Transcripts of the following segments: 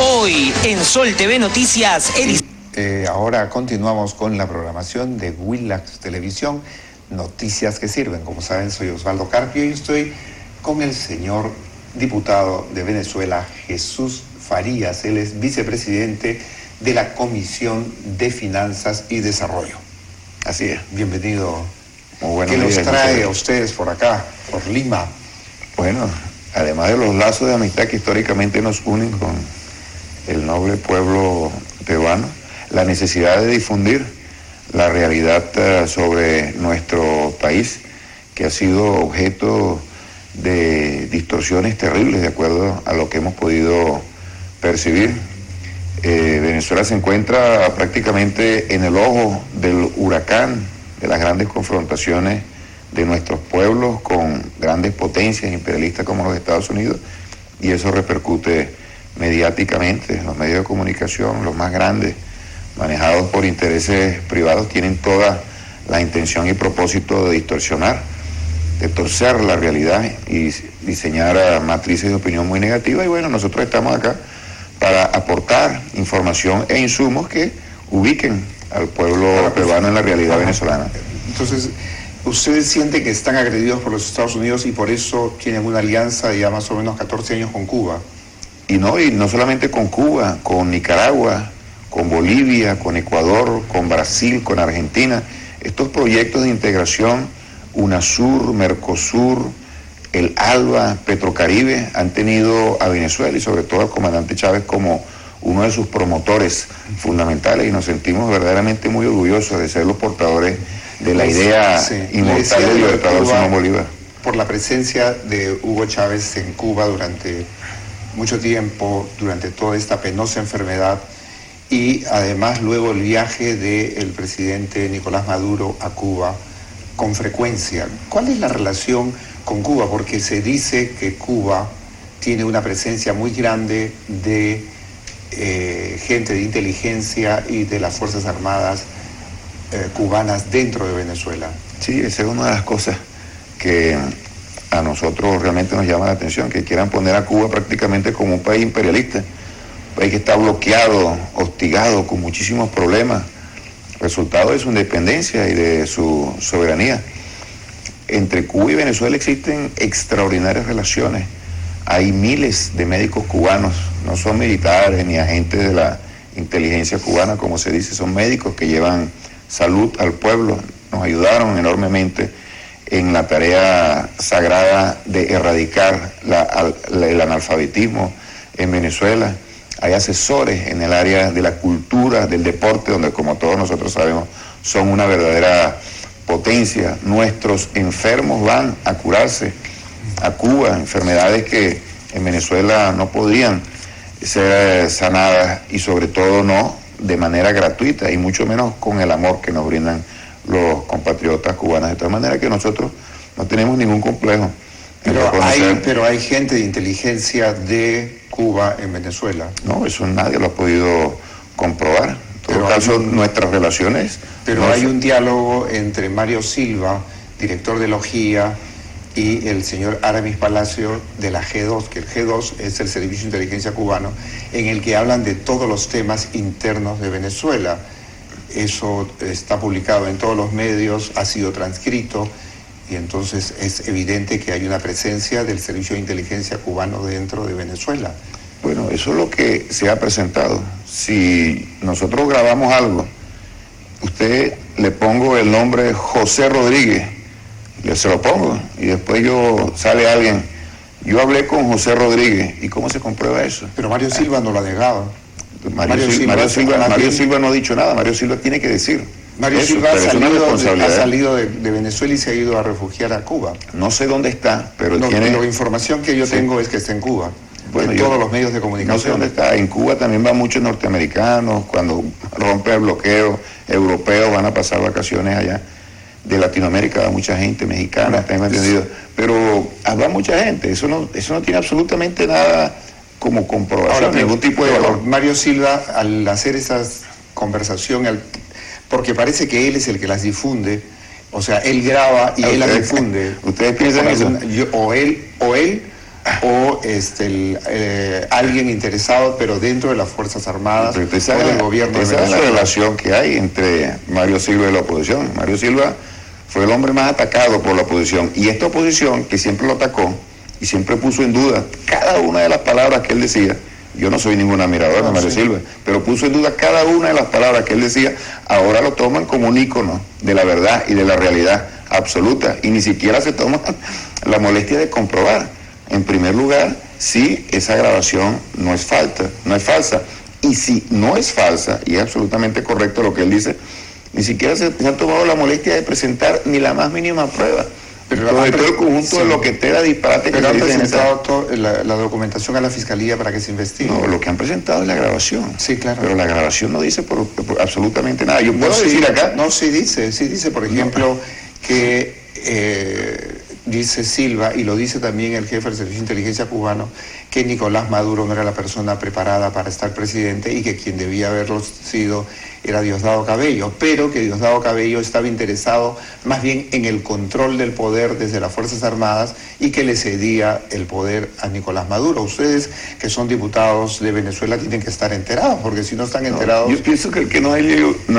Hoy en Sol TV Noticias, ahora continuamos con la programación de Willax Televisión, Noticias que Sirven. Como saben, soy Osvaldo Carpio y estoy con el señor diputado de Venezuela, Jesús Farías. Él es vicepresidente de la Comisión de Finanzas y Desarrollo. Así es, bienvenido. Muy buenos ¿Qué días, los trae a ustedes por acá, por Lima? Bueno, además de los lazos de amistad que históricamente nos unen con el noble pueblo peruano, la necesidad de difundir la realidad sobre nuestro país, que ha sido objeto de distorsiones terribles de acuerdo a lo que hemos podido percibir. Venezuela se encuentra prácticamente en el ojo del huracán, de las grandes confrontaciones de nuestros pueblos con grandes potencias imperialistas como los Estados Unidos, y eso repercute mediáticamente en los medios de comunicación. Los más grandes, manejados por intereses privados, tienen toda la intención y propósito de distorsionar, de torcer la realidad y diseñar matrices de opinión muy negativas. Y bueno, nosotros estamos acá para aportar información e insumos que ubiquen al pueblo peruano en la realidad venezolana. Entonces, ¿ustedes sienten que están agredidos por los Estados Unidos y por eso tienen una alianza de ya más o menos 14 años con Cuba? Y no solamente con Cuba, con Nicaragua, con Bolivia, con Ecuador, con Brasil, con Argentina. Estos proyectos de integración, UNASUR, Mercosur, el ALBA, Petrocaribe, han tenido a Venezuela y sobre todo al comandante Chávez como uno de sus promotores fundamentales, y nos sentimos verdaderamente muy orgullosos de ser los portadores de la idea inmortal del libertador Simón Bolívar. Por la presencia de Hugo Chávez en Cuba durante mucho tiempo, durante toda esta penosa enfermedad, y además luego el viaje del presidente Nicolás Maduro a Cuba con frecuencia. ¿Cuál es la relación con Cuba? Porque se dice que Cuba tiene una presencia muy grande de gente de inteligencia y de las Fuerzas Armadas cubanas dentro de Venezuela. Sí, esa es una de las cosas que a nosotros realmente nos llama la atención, que quieran poner a Cuba prácticamente como un país imperialista, un país que está bloqueado, hostigado, con muchísimos problemas, resultado de su independencia y de su soberanía. Entre Cuba y Venezuela existen extraordinarias relaciones. Hay miles de médicos cubanos, no son militares ni agentes de la inteligencia cubana, como se dice, son médicos que llevan salud al pueblo. Nos ayudaron enormemente en la tarea sagrada de erradicar el analfabetismo en Venezuela. Hay asesores en el área de la cultura, del deporte, donde, como todos nosotros sabemos, son una verdadera potencia. Nuestros enfermos van a curarse a Cuba, enfermedades que en Venezuela no podían ser sanadas, y sobre todo no de manera gratuita, y mucho menos con el amor que nos brindan los compatriotas cubanos. De tal manera que nosotros no tenemos ningún complejo. Pero hay gente de inteligencia de Cuba en Venezuela. No, eso nadie lo ha podido comprobar. En todo caso, nuestras relaciones... Pero hay un diálogo entre Mario Silva, director de Logía, y el señor Aramis Palacio de la G2, que el G2 es el Servicio de Inteligencia Cubano, en el que hablan de todos los temas internos de Venezuela. Eso está publicado en todos los medios, ha sido transcrito, y entonces es evidente que hay una presencia del Servicio de Inteligencia Cubano dentro de Venezuela. Bueno, eso es lo que se ha presentado. Si nosotros grabamos algo, usted le pongo el nombre José Rodríguez, se lo pongo, y después sale alguien, yo hablé con José Rodríguez, ¿y cómo se comprueba eso? Pero Mario Silva no lo ha negado. Mario Silva no ha dicho nada. Mario Silva tiene que decir. Mario Silva ha salido de Venezuela y se ha ido a refugiar a Cuba. No sé dónde está, pero la información que yo tengo es que está en Cuba. Bueno, en todos los medios de comunicación. No sé dónde está. En Cuba también van muchos norteamericanos. Cuando rompe el bloqueo europeo van a pasar vacaciones allá. De Latinoamérica va mucha gente, mexicana, tengo entendido. Pero va mucha gente. Eso no tiene absolutamente nada como comprobación, ningún tipo de valor. Mario Silva, al hacer esa conversación, porque parece que él es el que las difunde, o sea, él graba y él las difunde. ¿Ustedes piensan eso? O él o alguien interesado, pero dentro de las Fuerzas Armadas o del gobierno de Venezuela. Esa es la relación que hay entre Mario Silva y la oposición. Mario Silva fue el hombre más atacado por la oposición, y esta oposición, que siempre lo atacó y siempre puso en duda cada una de las palabras que él decía. Yo no soy ningún admirador de Mario Silva, pero puso en duda cada una de las palabras que él decía. Ahora lo toman como un ícono de la verdad y de la realidad absoluta, y ni siquiera se toman la molestia de comprobar, en primer lugar, si esa grabación no es falsa, y si no es falsa, y es absolutamente correcto lo que él dice, ni siquiera se han tomado la molestia de presentar ni la más mínima prueba. Pero todo el conjunto de lo que te da disparate. Pero han presentado la documentación a la Fiscalía para que se investigue. No, lo que han presentado es la grabación. Sí, claro. Pero la grabación no dice por absolutamente nada. Yo puedo decir acá... No, sí dice, por ejemplo, que dice Silva, y lo dice también el jefe del Servicio de Inteligencia cubano, que Nicolás Maduro no era la persona preparada para estar presidente y que quien debía haberlo sido era Diosdado Cabello, pero que Diosdado Cabello estaba interesado más bien en el control del poder desde las Fuerzas Armadas y que le cedía el poder a Nicolás Maduro. Ustedes, que son diputados de Venezuela, tienen que estar enterados, porque si no están enterados... Yo pienso que el que no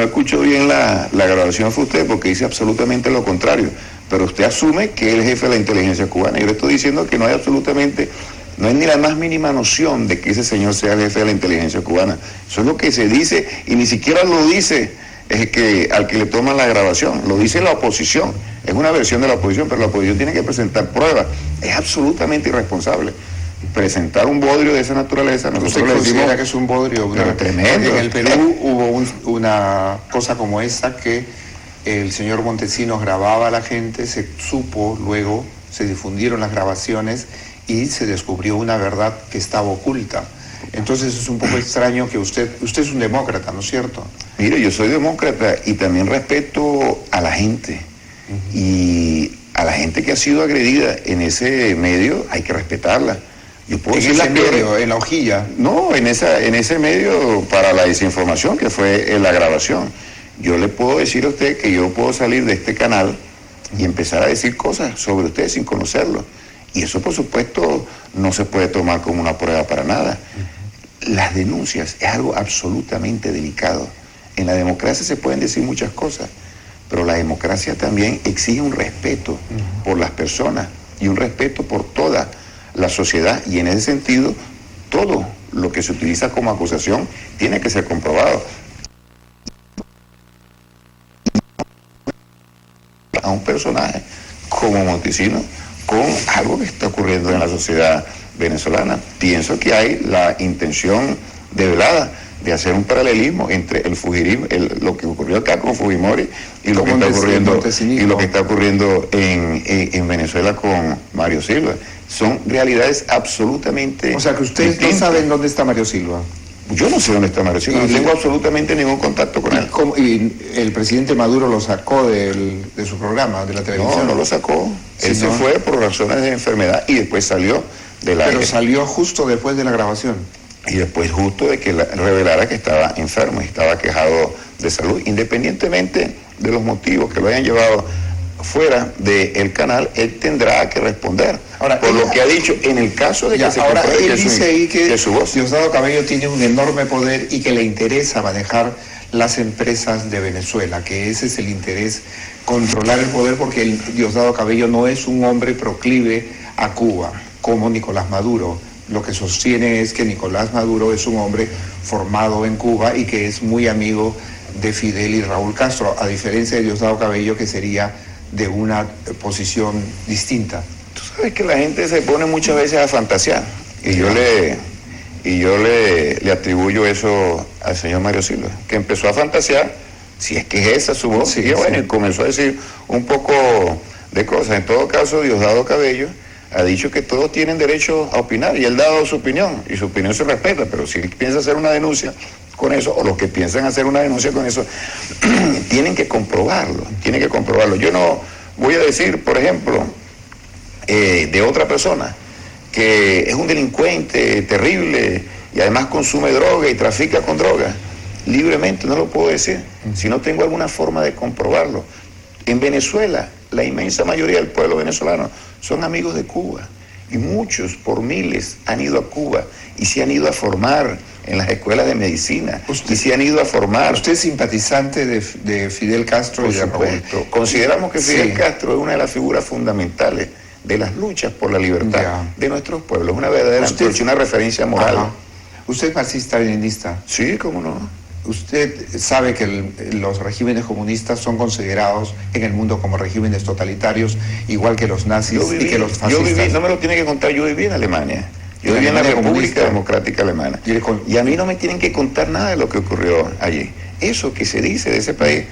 escuchó bien la grabación fue usted, porque dice absolutamente lo contrario, pero usted asume que es el jefe de la inteligencia cubana. Yo le estoy diciendo que no hay ni la más mínima noción de que ese señor sea el jefe de la inteligencia cubana. Eso es lo que se dice, y ni siquiera lo dice al que le toman la grabación, lo dice la oposición. Es una versión de la oposición, pero la oposición tiene que presentar pruebas. Es absolutamente irresponsable presentar un bodrio de esa naturaleza. ¿Usted considera que es un bodrio? Tremendo. En el Perú hubo una cosa como esta, que el señor Montesinos grababa a la gente, se supo, luego se difundieron las grabaciones y se descubrió una verdad que estaba oculta. Entonces es un poco extraño que usted es un demócrata, ¿no es cierto? Mire, yo soy demócrata y también respeto a la gente. Y a la gente que ha sido agredida en ese medio hay que respetarla. Yo puedo ¿En ese medio, en la hojilla? No, en ese medio para la desinformación que fue la grabación. Yo le puedo decir a usted que yo puedo salir de este canal y empezar a decir cosas sobre usted sin conocerlo. Y eso, por supuesto, no se puede tomar como una prueba para nada. Las denuncias es algo absolutamente delicado. En la democracia se pueden decir muchas cosas, pero la democracia también exige un respeto por las personas y un respeto por toda la sociedad. Y en ese sentido, todo lo que se utiliza como acusación tiene que ser comprobado. A un personaje como Montesinos con algo que está ocurriendo en la sociedad venezolana. Pienso que hay la intención develada de hacer un paralelismo entre el fujirismo, lo que ocurrió acá con Fujimori y lo que está ocurriendo en Venezuela con Mario Silva. Son realidades absolutamente... O sea, que ustedes distintas. no saben dónde está Mario Silva. Yo no sé dónde está Mario Silva, no tengo absolutamente ningún contacto con él. Y el presidente Maduro lo sacó de su programa, de la televisión. No lo sacó. Él se fue por razones de enfermedad y después salió del aire. Pero salió justo después de la grabación. Y después justo de que revelara que estaba enfermo y estaba quejado de salud. Independientemente de los motivos que lo hayan llevado fuera del canal, él tendrá que responder. Ahora, por lo que ha dicho, en el caso de que se ahora él dice ahí que su voz. Diosdado Cabello tiene un enorme poder y que le interesa manejar las empresas de Venezuela, que ese es el interés, controlar el poder, porque Diosdado Cabello no es un hombre proclive a Cuba, como Nicolás Maduro. Lo que sostiene es que Nicolás Maduro es un hombre formado en Cuba y que es muy amigo de Fidel y Raúl Castro, a diferencia de Diosdado Cabello, que sería de una posición distinta. Tú sabes que la gente se pone muchas veces a fantasear, y yo le atribuyo eso al señor Mario Silva, que empezó a fantasear, si es que es esa su voz, y comenzó a decir un poco de cosas. En todo caso, Diosdado Cabello ha dicho que todos tienen derecho a opinar, y él ha dado su opinión, y su opinión se respeta, pero si él piensa hacer una denuncia con eso, o los que piensan hacer una denuncia con eso, tienen que comprobarlo. Yo no voy a decir, por ejemplo, de otra persona que es un delincuente terrible y además consume droga y trafica con droga. Libremente no lo puedo decir, si no tengo alguna forma de comprobarlo. En Venezuela, la inmensa mayoría del pueblo venezolano son amigos de Cuba y muchos, por miles, han ido a Cuba y se han ido a formar en las escuelas de medicina y se han ido a formar. ¿Usted es simpatizante de Fidel Castro Por y de Raúl? Consideramos que Fidel Sí. Castro es una de las figuras fundamentales de las luchas por la libertad Ya. de nuestros pueblos, una verdadera antorcha, una referencia moral. Ajá. ¿Usted es marxista-leninista? Sí, cómo no. Usted sabe que los regímenes comunistas son considerados en el mundo como regímenes totalitarios, igual que los nazis y que los fascistas. No me lo tiene que contar, yo viví en Alemania. Yo ¿En viví en la Alemania República comunista? Democrática Alemana. Y a mí no me tienen que contar nada de lo que ocurrió allí. Eso que se dice de ese país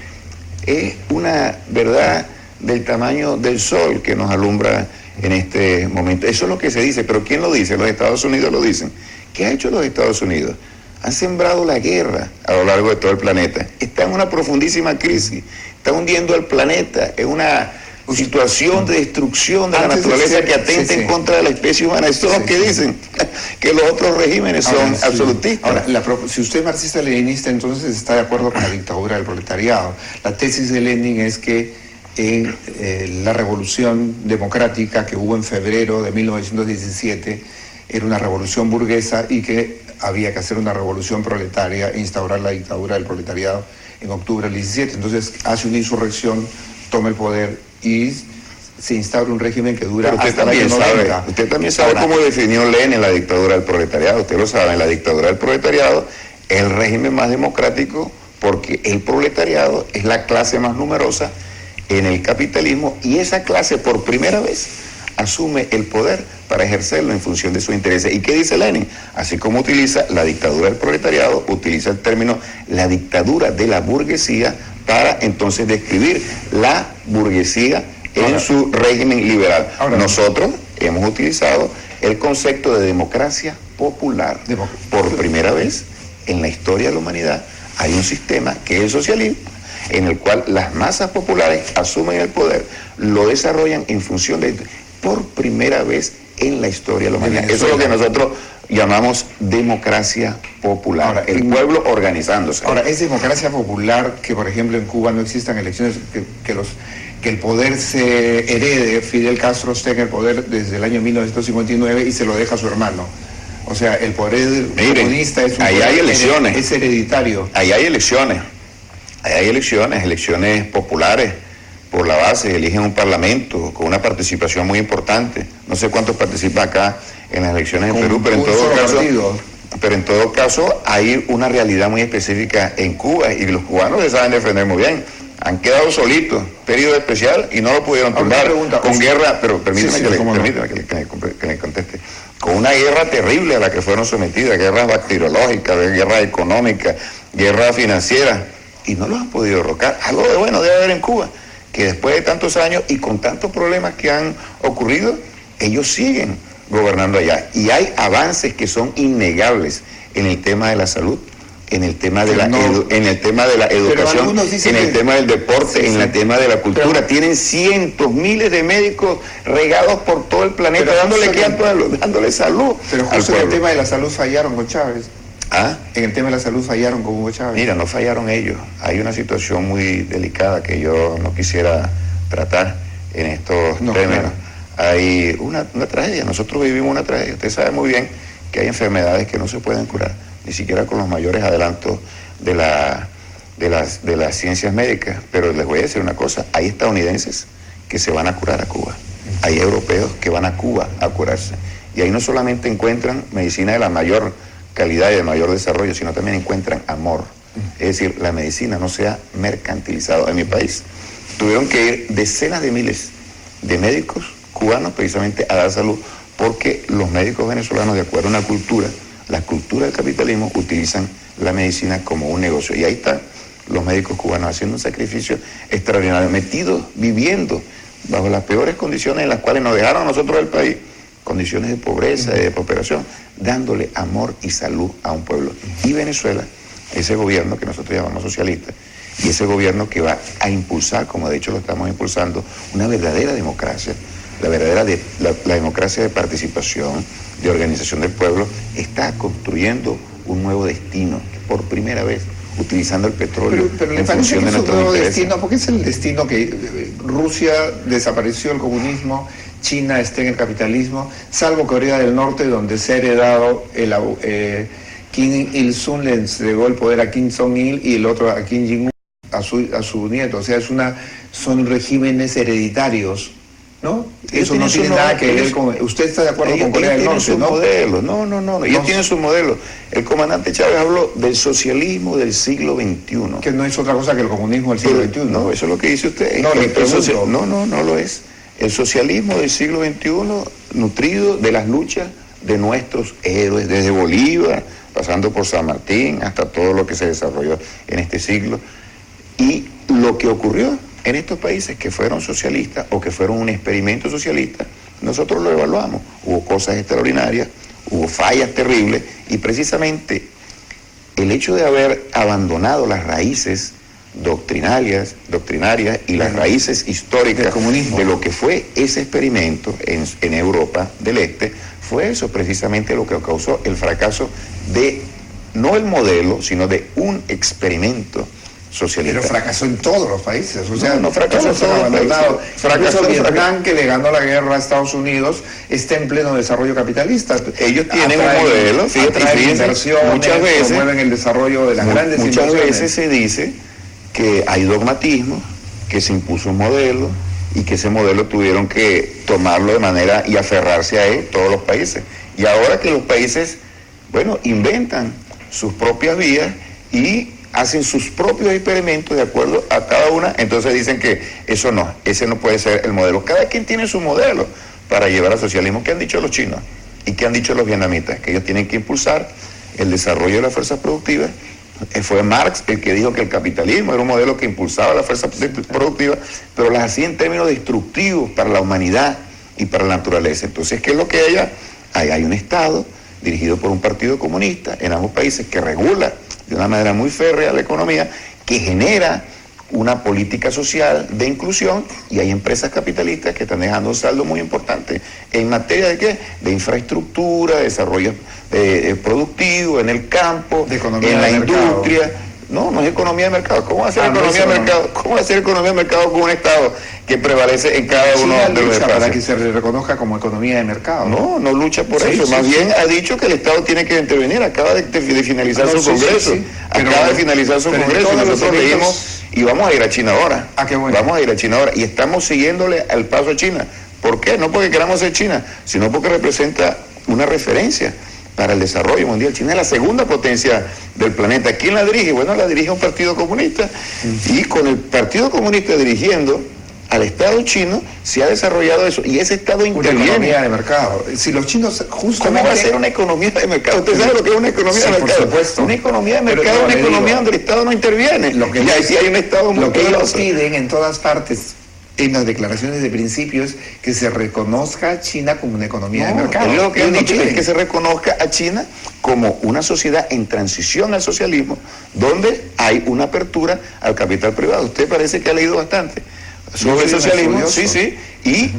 es una verdad del tamaño del sol que nos alumbra en este momento. Eso es lo que se dice, pero ¿quién lo dice? Los Estados Unidos lo dicen. ¿Qué ha hecho los Estados Unidos? Han sembrado la guerra a lo largo de todo el planeta. Está en una profundísima crisis. Está hundiendo al planeta en una situación de destrucción de la naturaleza que atenta en contra de la especie humana. Eso es lo que dicen, que los otros regímenes son absolutistas. Ahora, si usted es marxista-leninista, entonces está de acuerdo con la dictadura del proletariado. La tesis de Lenin es que en la revolución democrática que hubo en febrero de 1917 era una revolución burguesa y que había que hacer una revolución proletaria e instaurar la dictadura del proletariado en octubre del 17. Entonces hace una insurrección, toma el poder y se instaura un régimen que dura hasta el año 90. Usted también sabe cómo definió Lenin la dictadura del proletariado. Usted lo sabe, en la dictadura del proletariado es el régimen más democrático porque el proletariado es la clase más numerosa en el capitalismo y esa clase por primera vez asume el poder para ejercerlo en función de sus intereses. ¿Y qué dice Lenin? Así como utiliza la dictadura del proletariado, utiliza el término la dictadura de la burguesía para entonces describir la burguesía en su régimen liberal. Nosotros hemos utilizado el concepto de democracia popular. Por primera vez en la historia de la humanidad hay un sistema que es el socialismo, en el cual las masas populares asumen el poder, lo desarrollan en función de... Por primera vez en la historia de la humanidad. Eso es lo que nosotros llamamos democracia popular. Ahora, el pueblo organizándose. Ahora, ¿es democracia popular que, por ejemplo, en Cuba no existan elecciones, que el poder se herede, Fidel Castro esté en el poder desde el año 1959 y se lo deja a su hermano? O sea, el poder comunista es un ahí poder hay elecciones. Es hereditario. Ahí hay elecciones. Ahí hay elecciones populares. Por la base, eligen un parlamento con una participación muy importante. No sé cuántos participan acá en las elecciones en Perú, pero en todo caso hay una realidad muy específica en Cuba y los cubanos se saben defender muy bien. Han quedado solitos, periodo especial, y no lo pudieron tumbar con guerra, pero permíteme que le conteste. Con una guerra terrible a la que fueron sometidas, guerras bacteriológicas, guerra económica, guerra financiera, y no los han podido derrocar. Algo de bueno debe haber en Cuba, que después de tantos años y con tantos problemas que han ocurrido, ellos siguen gobernando allá. Y hay avances que son innegables en el tema de la salud, en el tema de en el tema de la educación, en el tema del deporte, en el tema de la cultura. Tienen cientos, miles de médicos regados por todo el planeta, dándole salud. Pero justo en el tema de la salud fallaron con Chávez. ¿Ah? En el tema de la salud fallaron con Hugo Chávez. Mira, no fallaron ellos. Hay una situación muy delicada que yo no quisiera tratar en estos términos. Claro. Hay una tragedia. Nosotros vivimos una tragedia. Usted sabe muy bien que hay enfermedades que no se pueden curar, ni siquiera con los mayores adelantos de las ciencias médicas. Pero les voy a decir una cosa. Hay estadounidenses que se van a curar a Cuba. Hay europeos que van a Cuba a curarse. Y ahí no solamente encuentran medicina de la mayor calidad y de mayor desarrollo, sino también encuentran amor. Es decir, la medicina no se ha mercantilizado. En mi país tuvieron que ir decenas de miles de médicos cubanos precisamente a dar salud, porque los médicos venezolanos, de acuerdo a una cultura, la cultura del capitalismo, utilizan la medicina como un negocio. Y ahí están los médicos cubanos haciendo un sacrificio extraordinario, metidos, viviendo bajo las peores condiciones en las cuales nos dejaron a nosotros del país, condiciones de pobreza, de depauperación, dándole amor y salud a un pueblo. Y Venezuela, ese gobierno que nosotros llamamos socialista, y ese gobierno que va a impulsar, como de hecho lo estamos impulsando, una verdadera democracia, la democracia de participación, de organización del pueblo, está construyendo un nuevo destino, por primera vez, utilizando el petróleo pero en función de nuestros intereses. Destino, porque es el destino que Rusia desapareció el comunismo, China esté en el capitalismo, salvo Corea del Norte, donde se ha heredado Kim Il-sung le entregó el poder a Kim Jong-il y el otro a Kim Jong-un, a su nieto. O sea, son regímenes hereditarios, ¿no? Eso no tiene nada que ver con... ¿Usted está de acuerdo con Corea del Norte, no? Modelo. No. Ellos tienen su modelo. El comandante Chávez habló del socialismo del siglo XXI. Que no es otra cosa que el comunismo del siglo XXI. No, eso es lo que dice usted. No, no lo es. El socialismo del siglo XXI nutrido de las luchas de nuestros héroes, desde Bolívar, pasando por San Martín, hasta todo lo que se desarrolló en este siglo. Y lo que ocurrió en estos países que fueron socialistas o que fueron un experimento socialista, nosotros lo evaluamos. Hubo cosas extraordinarias, hubo fallas terribles, y precisamente el hecho de haber abandonado las raíces doctrinarias y las raíces históricas de lo que fue ese experimento en Europa del Este, fue eso precisamente lo que causó el fracaso de, no el modelo, sino de un experimento socialista. Pero fracasó en todos los países, o sea, no fracasó en todos los países. Fracasó Vietnam, que le ganó la guerra a Estados Unidos, está en pleno desarrollo capitalista. Ellos tienen un modelo, fíjate, muchas veces promueven el desarrollo de las grandes inversiones. Muchas veces se dice que hay dogmatismo, que se impuso un modelo y que ese modelo tuvieron que tomarlo de manera y aferrarse a él todos los países. Y ahora que los países, inventan sus propias vías y hacen sus propios experimentos de acuerdo a cada una, entonces dicen que ese no puede ser el modelo. Cada quien tiene su modelo para llevar al socialismo. ¿Qué han dicho los chinos? ¿Y qué han dicho los vietnamitas? Que ellos tienen que impulsar el desarrollo de las fuerzas productivas. Fue Marx el que dijo que el capitalismo era un modelo que impulsaba las fuerzas productivas, pero las hacía en términos destructivos para la humanidad y para la naturaleza. Entonces, ¿qué es lo que hay un Estado dirigido por un partido comunista en ambos países que regula de una manera muy férrea la economía, que genera una política social de inclusión, y hay empresas capitalistas que están dejando un saldo muy importante en materia de ¿qué? De infraestructura, de desarrollo productivo, en el campo, en la industria. No es economía de mercado. ¿Cómo va a ser economía de mercado? ¿Cómo va a ser economía de mercado con un Estado que prevalece en cada uno de los espacios? Para que se le reconozca como economía de mercado. No lucha por eso. Más bien ha dicho que el Estado tiene que intervenir. Acaba de finalizar su congreso. Acaba de finalizar su congreso. Nosotros leímos y vamos a ir a China ahora. Qué bueno. Vamos a ir a China ahora. Y estamos siguiéndole al paso a China. ¿Por qué? No porque queramos ser China, sino porque representa una referencia para el desarrollo mundial. China es la segunda potencia del planeta. ¿Quién la dirige? Bueno, la dirige un partido comunista. Y con el partido comunista dirigiendo al Estado chino se ha desarrollado eso. Y ese Estado interviene. Una economía de mercado. Si los chinos justamente... ¿Cómo va a ser una economía de mercado? ¿Usted sabe lo que es una economía de mercado? Por supuesto. Una economía de mercado es una economía donde el Estado no interviene. Y ahí sí hay un Estado muy poderoso. Lo que ellos piden en todas partes, en las declaraciones de principios, que se reconozca a China como una economía de mercado. Lo que han dicho es que se reconozca a China como una sociedad en transición al socialismo, donde hay una apertura al capital privado. Usted parece que ha leído bastante sobre el socialismo. Sí. Y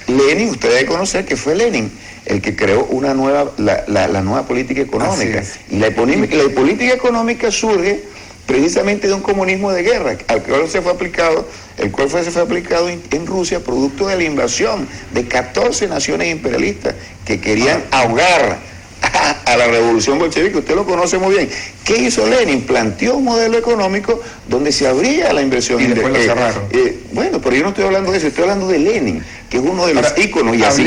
Lenin, usted debe conocer que fue Lenin el que creó una la nueva política económica. Y la política económica surge precisamente de un comunismo de guerra, al cual se fue aplicado en Rusia, producto de la invasión de 14 naciones imperialistas que querían ahogar a la revolución bolchevique. Usted lo conoce muy bien. ¿Qué hizo Lenin? Planteó un modelo económico donde se abría la inversión. Y después lo cerraron. Pero yo no estoy hablando de eso, estoy hablando de Lenin, que es uno de los íconos. Y así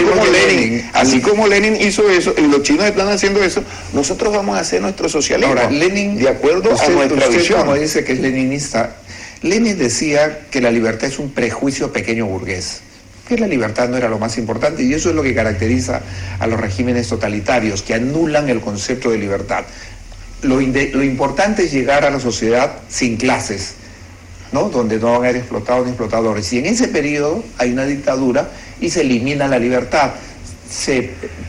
como Lenin hizo eso, y los chinos están haciendo eso, nosotros vamos a hacer nuestro socialismo. Ahora, Lenin, de acuerdo a nuestra visión. Como dice que es leninista, Lenin decía que la libertad es un prejuicio pequeño burgués, que la libertad no era lo más importante, y eso es lo que caracteriza a los regímenes totalitarios, que anulan el concepto de libertad. Lo importante es llegar a la sociedad sin clases, ¿no? Donde no van a haber explotados ni explotadores. Y en ese periodo hay una dictadura y se elimina la libertad.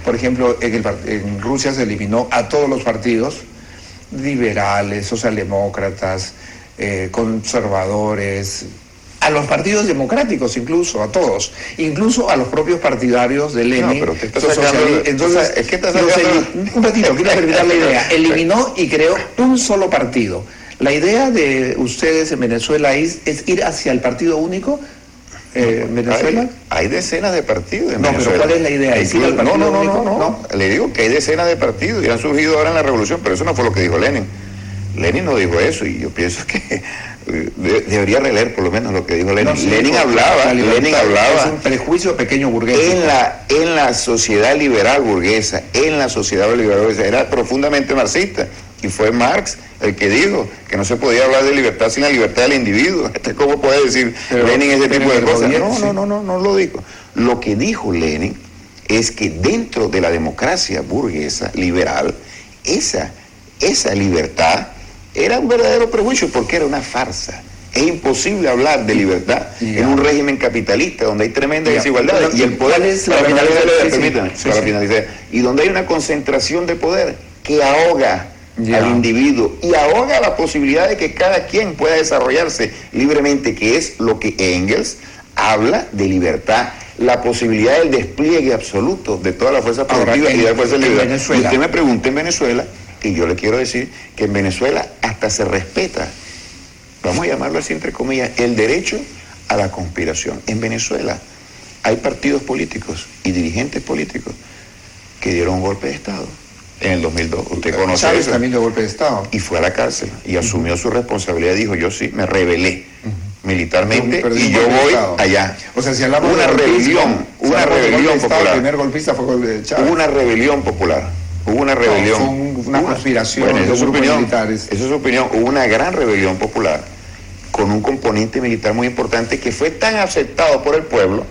Por ejemplo, en Rusia se eliminó a todos los partidos, liberales, socialdemócratas, conservadores, a los partidos democráticos incluso, a todos, incluso a los propios partidarios de Lenin. No, pero te estás sacando, entonces, es que estás sacando... Un ratito, quiero terminar la idea. Eliminó y creó un solo partido. La idea de ustedes en Venezuela es ir hacia el partido único, Venezuela? Hay decenas de partidos en No, Venezuela. pero ¿cuál es la idea? ¿Es ir al partido único? No. Le digo que hay decenas de partidos y han surgido ahora en la revolución, pero eso no fue lo que dijo Lenin. Lenin no dijo eso y yo pienso que debería releer por lo menos lo que dijo Lenin. No, sí, Lenin hablaba es un prejuicio pequeño burgués. en la sociedad liberal burguesa, era profundamente marxista. Y fue Marx el que dijo que no se podía hablar de libertad sin la libertad del individuo. ¿Cómo puede decir Lenin ese tipo de cosas? No lo dijo. Lo que dijo Lenin es que dentro de la democracia burguesa liberal, esa libertad era un verdadero prejuicio porque era una farsa. Es imposible hablar de libertad en un régimen capitalista donde hay tremenda desigualdad y el poder es para finalizar, y donde hay una concentración de poder que ahoga al individuo y ahoga la posibilidad de que cada quien pueda desarrollarse libremente, que es lo que Engels habla de libertad, la posibilidad del despliegue absoluto de todas las fuerzas productivas y de las fuerzas libres. Y usted me pregunta en Venezuela, y yo le quiero decir que en Venezuela hasta se respeta, vamos a llamarlo así entre comillas, el derecho a la conspiración. En Venezuela hay partidos políticos y dirigentes políticos que dieron un golpe de Estado en el 2002. Usted conoce Chávez eso. también dio golpe de Estado. Y fue a la cárcel y asumió su responsabilidad y dijo, yo sí, me rebelé militarmente y yo voy allá. O sea, si hablamos una de rebelión, una rebelión popular. El primer golpista fue Chávez. Hubo una rebelión popular. Hubo una rebelión. Fue una conspiración de grupos militares. Esa es su opinión. Hubo una gran rebelión popular con un componente militar muy importante que fue tan aceptado por el pueblo,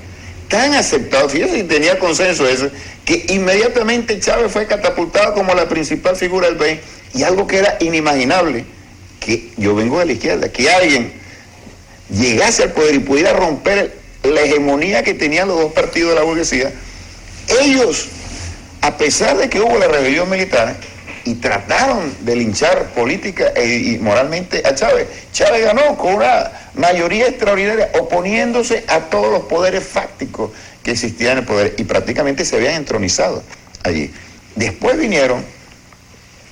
tan aceptado, fíjese si tenía consenso eso, que inmediatamente Chávez fue catapultado como la principal figura del país. Y algo que era inimaginable, que yo vengo de la izquierda, que alguien llegase al poder y pudiera romper la hegemonía que tenían los dos partidos de la burguesía. Ellos, a pesar de que hubo la rebelión militar y trataron de linchar política y moralmente a Chávez, Chávez ganó con una mayoría extraordinaria, oponiéndose a todos los poderes fácticos que existían en el poder y prácticamente se habían entronizado allí. Después vinieron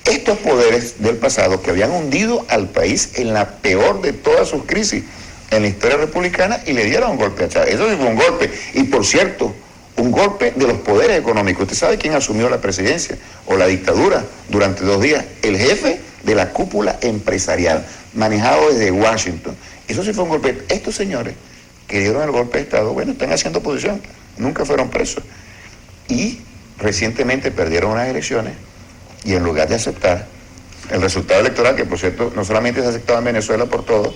estos poderes del pasado que habían hundido al país en la peor de todas sus crisis en la historia republicana y le dieron un golpe a Chávez. Eso sí fue un golpe. Y por cierto, un golpe de los poderes económicos. ¿Usted sabe quién asumió la presidencia o la dictadura durante 2 días? El jefe de la cúpula empresarial, manejado desde Washington. Eso sí fue un golpe. Estos señores que dieron el golpe de Estado, bueno, están haciendo oposición, nunca fueron presos. Y recientemente perdieron unas elecciones y en lugar de aceptar el resultado electoral, que por cierto no solamente se aceptaba en Venezuela por todo,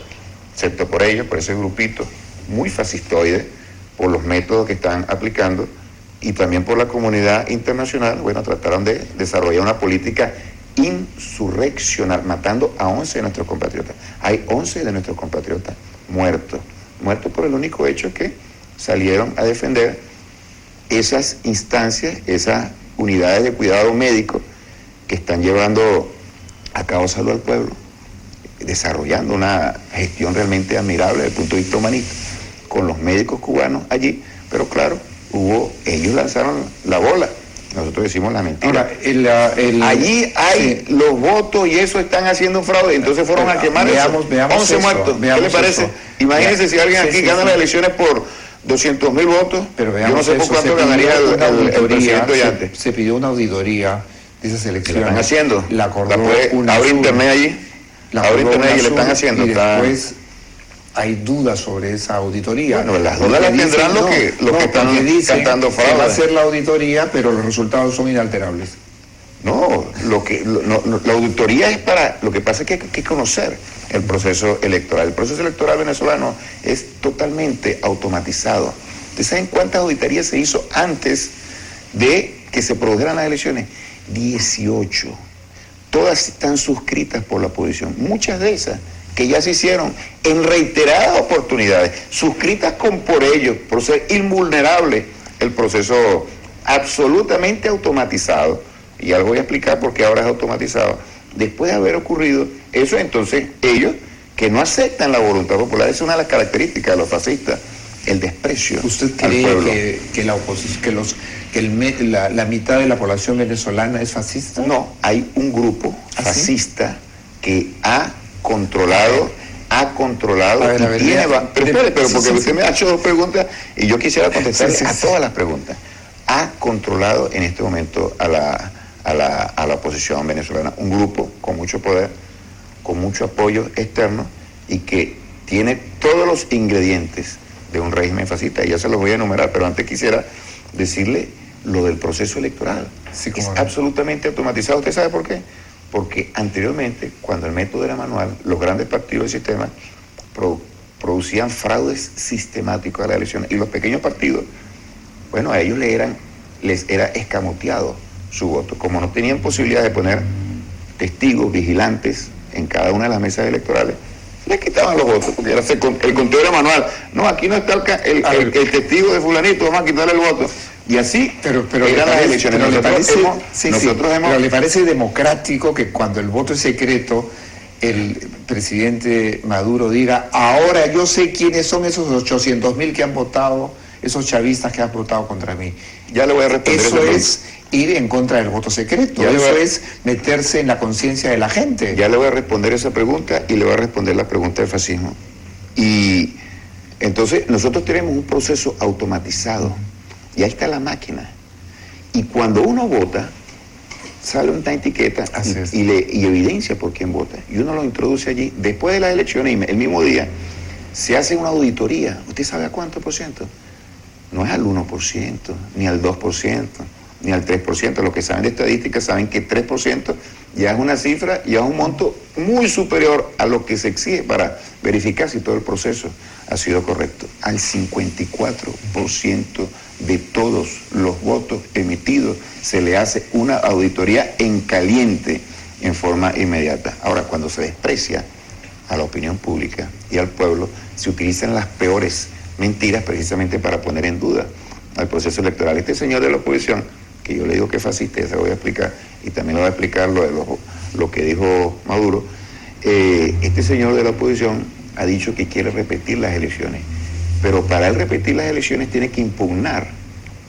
excepto por ellos, por ese grupito muy fascistoide, por los métodos que están aplicando y también por la comunidad internacional, bueno, trataron de desarrollar una política insurreccional, matando a 11 de nuestros compatriotas. Hay 11 de nuestros compatriotas muertos por el único hecho que salieron a defender esas instancias, esas unidades de cuidado médico que están llevando a cabo salud al pueblo, desarrollando una gestión realmente admirable desde el punto de vista humanista, con los médicos cubanos allí, pero claro, ellos lanzaron la bola, nosotros decimos la mentira. Ahora, allí hay los votos y eso están haciendo un fraude, entonces fueron a quemar veamos 11 eso, muertos. ¿Qué le parece? Eso. Imagínense si alguien aquí gana las elecciones por 200,000 votos, pero yo no sé por cuánto ganaría el presidente hoy antes. Se pidió una auditoría de esas elecciones. ¿La están haciendo? La acordó abre internet allí. Abre internet y le están haciendo. Y después hay dudas sobre esa auditoría. Bueno, las dudas las tendrán los que están cantando fraude. Se va a hacer la auditoría, pero los resultados son inalterables. No, la auditoría es para... Lo que pasa es que hay que conocer el proceso electoral. El proceso electoral venezolano es totalmente automatizado. ¿Ustedes saben cuántas auditorías se hizo antes de que se produjeran las elecciones? 18. Todas están suscritas por la oposición. Muchas de esas que ya se hicieron en reiteradas oportunidades, suscritas por ellos, por ser invulnerable el proceso absolutamente automatizado. Y ya lo voy a explicar por qué ahora es automatizado. Después de haber ocurrido eso, entonces ellos que no aceptan la voluntad popular, es una de las características de los fascistas, el desprecio ¿Usted al pueblo. cree que la oposición, la mitad de la población venezolana es fascista? No, hay un grupo fascista que ha controlado ha controlado A ver, y tiene... Pero espere, pero porque sí, usted me ha hecho dos preguntas y yo quisiera contestarle a sí. todas las preguntas. Ha controlado en este momento a la oposición venezolana, un grupo con mucho poder, con mucho apoyo externo y que tiene todos los ingredientes de un régimen fascista, y ya se los voy a enumerar, pero antes quisiera decirle lo del proceso electoral. Sí, es no. absolutamente automatizado. ¿Usted sabe por qué? Porque anteriormente, cuando el método era manual, los grandes partidos del sistema producían fraudes sistemáticos a las elecciones, y los pequeños partidos, bueno, a ellos les era escamoteado su voto. Como no tenían posibilidad de poner testigos, vigilantes en cada una de las mesas electorales, les quitaban los votos, porque el conteo era manual. No, aquí no está el testigo de fulanito, vamos a quitarle el voto. Y así pero eran las elecciones. Pero le parece democrático que cuando el voto es secreto, el presidente Maduro diga, ahora yo sé quiénes son esos 800.000 que han votado, esos chavistas que han votado contra mí. Ya le voy a responder. Eso es ir en contra del voto secreto, eso es meterse en la conciencia de la gente. Ya le voy a responder esa pregunta y le voy a responder la pregunta del fascismo. Y entonces nosotros tenemos un proceso automatizado y ahí está la máquina. Y cuando uno vota, sale una etiqueta y evidencia por quién vota. Y uno lo introduce allí. Después de las elecciones, el mismo día, se hace una auditoría. ¿Usted sabe a cuánto por ciento? No es al 1%, ni al 2%, ni al 3%. Los que saben de estadística saben que 3% ya es una cifra, ya es un monto muy superior a lo que se exige para verificar si todo el proceso ha sido correcto. Al 54% de todos los votos emitidos se le hace una auditoría en caliente, en forma inmediata. Ahora, cuando se desprecia a la opinión pública y al pueblo, se utilizan las peores mentiras precisamente para poner en duda al proceso electoral. Este señor de la oposición, que yo le digo que es fascista, se lo voy a explicar, y también le voy a explicar lo que dijo Maduro. Este señor de la oposición ha dicho que quiere repetir las elecciones, pero para él repetir las elecciones tiene que impugnar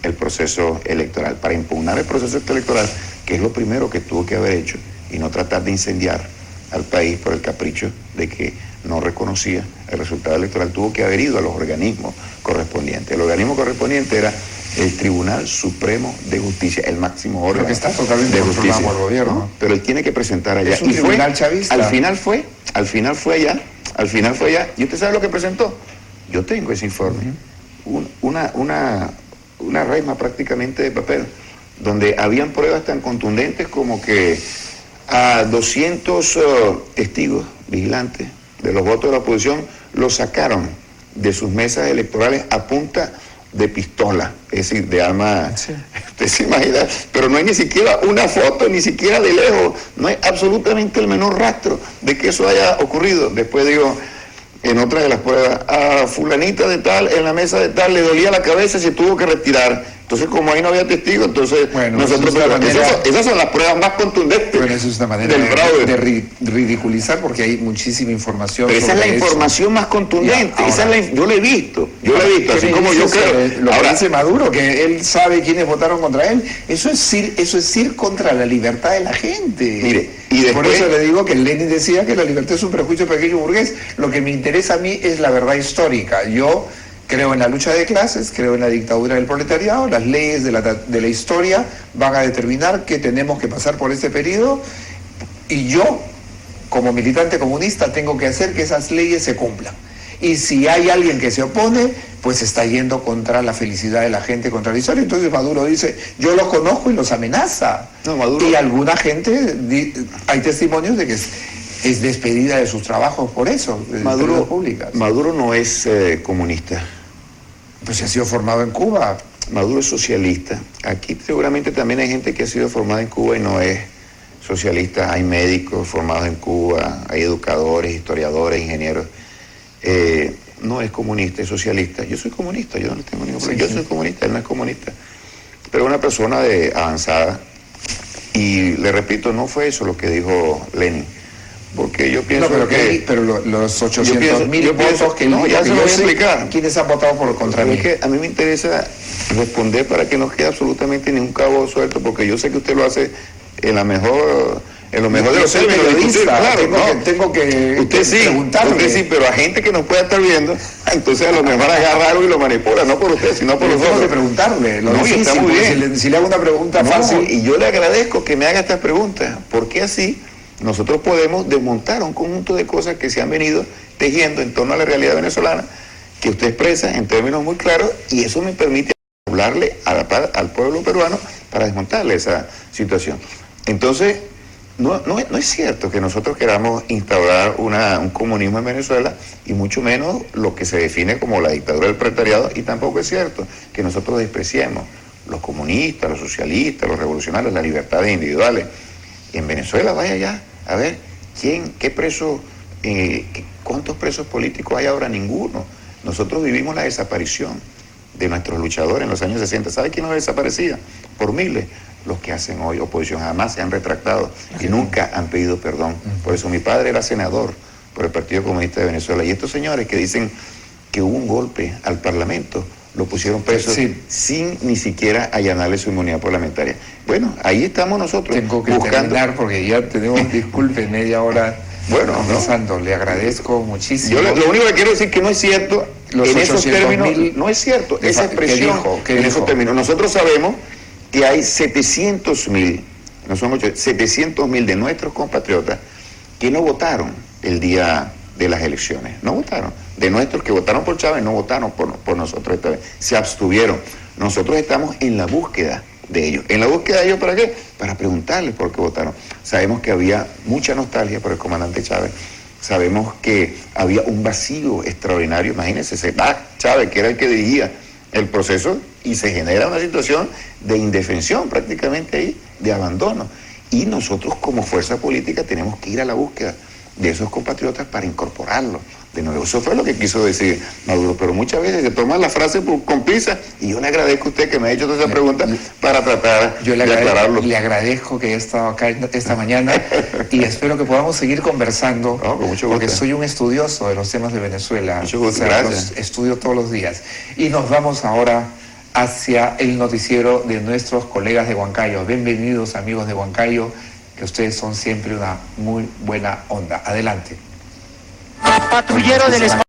el proceso electoral. Para impugnar el proceso electoral, que es lo primero que tuvo que haber hecho, y no tratar de incendiar al país por el capricho de que no reconocía el resultado electoral, tuvo que haber ido a los organismos correspondientes. El organismo correspondiente era el Tribunal Supremo de Justicia, el máximo órgano que está totalmente de justicia controlado por el gobierno. ¿no? Pero él tiene que presentar allá. Es un tribunal chavista. Al final fue allá. ¿Y usted sabe lo que presentó? Yo tengo ese informe. Una resma prácticamente de papel, donde habían pruebas tan contundentes como que a 200 testigos vigilantes de los votos de la oposición los sacaron de sus mesas electorales a punta de pistola, es decir, de arma, sí. Usted se imagina, pero no hay ni siquiera una foto, ni siquiera de lejos, no hay absolutamente el menor rastro de que eso haya ocurrido. Después digo, en otra de las pruebas, a fulanita de tal, en la mesa de tal, le dolía la cabeza y se tuvo que retirar. Entonces, como ahí no había testigos, entonces bueno, nosotros... Esas son las pruebas más contundentes. Bueno, eso es una manera de ridiculizar, porque hay muchísima información. Pero esa es la información más contundente. Ya, ahora, yo la he visto, así como yo creo. Lo que dice Maduro, que él sabe quiénes votaron contra él, eso es ir contra la libertad de la gente. Mire, y después, por eso le digo que Lenin decía que la libertad es un prejuicio pequeño burgués. Lo que me interesa a mí es la verdad histórica. Yo creo en la lucha de clases, creo en la dictadura del proletariado, las leyes de la historia van a determinar que tenemos que pasar por este periodo, y yo, como militante comunista, tengo que hacer que esas leyes se cumplan. Y si hay alguien que se opone, pues está yendo contra la felicidad de la gente, contra la historia. Entonces Maduro dice, yo los conozco y los amenaza. No, Maduro... Y alguna gente, hay testimonios de que es despedida de sus trabajos por eso, de Maduro no es comunista. Pues se ha sido formado en Cuba. Maduro es socialista. Aquí seguramente también hay gente que ha sido formada en Cuba y no es socialista. Hay médicos formados en Cuba, hay educadores, historiadores, ingenieros. No es comunista, es socialista. Yo soy comunista, yo no tengo ningún problema. Yo soy comunista, él no es comunista. Pero una persona avanzada. Y le repito, no fue eso lo que dijo Lenin. Porque yo pienso pero los 800.000 votos que no, ya se lo voy a explicar. ¿Quiénes han votado contra mí? Es que a mí me interesa responder para que no quede absolutamente ningún cabo suelto, porque yo sé que usted lo hace en la mejor en lo mejor de los términos, tengo que usted sí, preguntarle. usted sí, pero a gente que nos pueda estar viendo, entonces a lo mejor agarra algo y lo manipula, no por usted, sino por Tengo que nosotros. preguntarle, lo No, y difícil, está muy porque bien. si le hago una pregunta fácil. Y yo le agradezco que me haga estas preguntas, porque así nosotros podemos desmontar un conjunto de cosas que se han venido tejiendo en torno a la realidad venezolana, que usted expresa en términos muy claros, y eso me permite hablarle al pueblo peruano para desmontarle esa situación. Entonces, no es cierto que nosotros queramos instaurar un comunismo en Venezuela, y mucho menos lo que se define como la dictadura del proletariado, y tampoco es cierto que nosotros despreciemos los comunistas, los socialistas, los revolucionarios, las libertades individuales. En Venezuela, vaya ya, a ver, qué preso, cuántos presos políticos hay ahora? Ninguno. Nosotros vivimos la desaparición de nuestros luchadores en los años 60. ¿Sabe quién los desaparecía? Por miles. Los que hacen hoy oposición jamás se han retractado y nunca han pedido perdón. Por eso mi padre era senador por el Partido Comunista de Venezuela. Y estos señores que dicen que hubo un golpe al Parlamento, lo pusieron preso sin ni siquiera allanarle su inmunidad parlamentaria. Bueno, ahí estamos nosotros. Tengo que terminar porque ya tenemos, disculpe, media hora conversando. Le agradezco muchísimo. Yo lo único que quiero decir que no es cierto, en esos términos, no es cierto, esa expresión en esos términos. Nosotros sabemos que hay 700.000, no son 700.000 de nuestros compatriotas que no votaron el día de las elecciones, no votaron. De nuestros que votaron por Chávez, no votaron por nosotros esta vez, se abstuvieron. Nosotros estamos en la búsqueda de ellos. ¿En la búsqueda de ellos para qué? Para preguntarles por qué votaron. Sabemos que había mucha nostalgia por el comandante Chávez, sabemos que había un vacío extraordinario. Imagínense, se va Chávez, que era el que dirigía el proceso, y se genera una situación de indefensión prácticamente ahí, de abandono. Y nosotros como fuerza política tenemos que ir a la búsqueda de esos compatriotas para incorporarlos de nuevo. Eso fue lo que quiso decir Maduro, pero muchas veces se toma la frase con prisa, y yo le agradezco a usted que me haya hecho toda esa pregunta para tratar de aclararlo. Le agradezco que haya estado acá esta mañana y espero que podamos seguir conversando, con mucho gusto, porque soy un estudioso de los temas de Venezuela. Mucho gusto, gracias. Los estudio todos los días. Y nos vamos ahora hacia el noticiero de nuestros colegas de Huancayo. Bienvenidos, amigos de Huancayo, que ustedes son siempre una muy buena onda. Adelante. Patrullero del espacio.